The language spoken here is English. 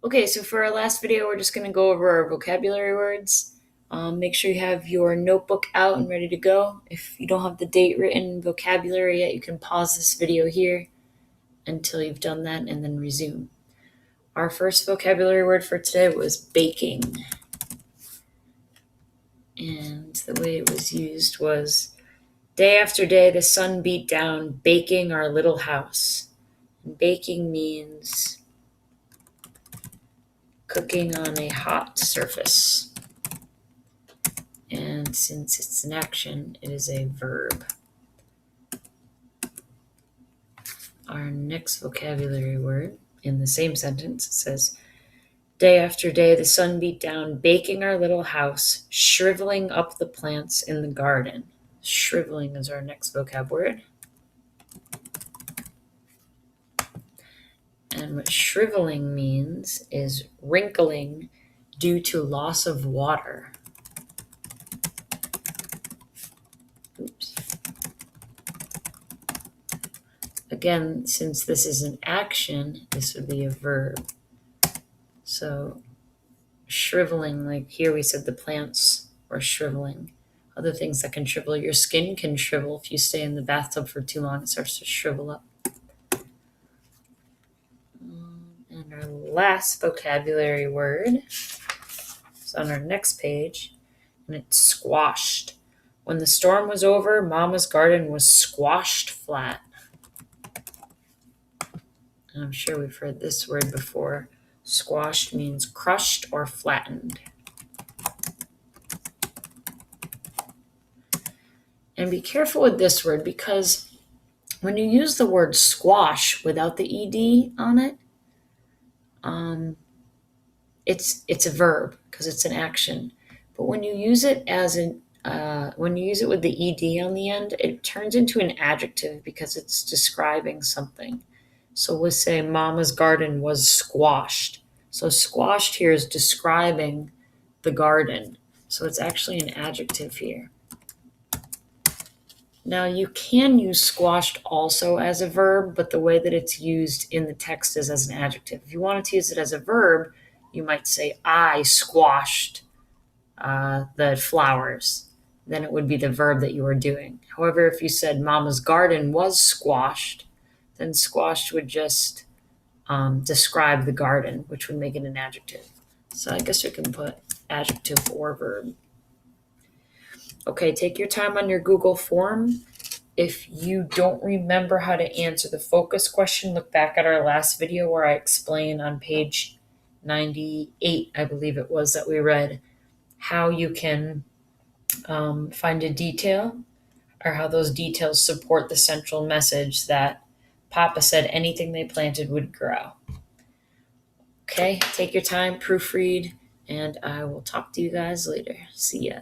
Okay, so for our last video, we're just going to go over our vocabulary words. Make sure you have your notebook out and ready to go. If you don't have the date written vocabulary yet, you can pause this video here until you've done that and then resume. Our first vocabulary word for today was baking. And the way it was used was, day after day the sun beat down, baking our little house. And baking means cooking on a hot surface. And since it's an action, it is a verb. Our next vocabulary word in the same sentence says, day after day the sun beat down, baking our little house, shriveling up the plants in the garden. Shriveling is our next vocab word. And what shriveling means is wrinkling due to loss of water. Oops. Again, since this is an action, this would be a verb. So shriveling, like here we said the plants are shriveling. Other things that can shrivel, your skin can shrivel. If you stay in the bathtub for too long, it starts to shrivel up. And our last vocabulary word is on our next page, and it's squashed. When the storm was over, Mama's garden was squashed flat. And I'm sure we've heard this word before. Squashed means crushed or flattened. And be careful with this word, because when you use the word squash without the ed on it, it's a verb because it's an action. But when you use it when you use it with the ed on the end, it turns into an adjective because it's describing something. So we'll say Mama's garden was squashed. So squashed here is describing the garden. So it's actually an adjective here. Now you can use squashed also as a verb, but the way that it's used in the text is as an adjective. If you wanted to use it as a verb, you might say, I squashed the flowers. Then it would be the verb that you were doing. However, if you said Mama's garden was squashed, then squashed would just describe the garden, which would make it an adjective. So I guess we can put adjective or verb. Okay, take your time on your Google form. If you don't remember how to answer the focus question, look back at our last video where I explain on page 98, I believe it was, that we read, how you can find a detail, or how those details support the central message that Papa said anything they planted would grow. Okay, take your time, proofread, and I will talk to you guys later. See ya.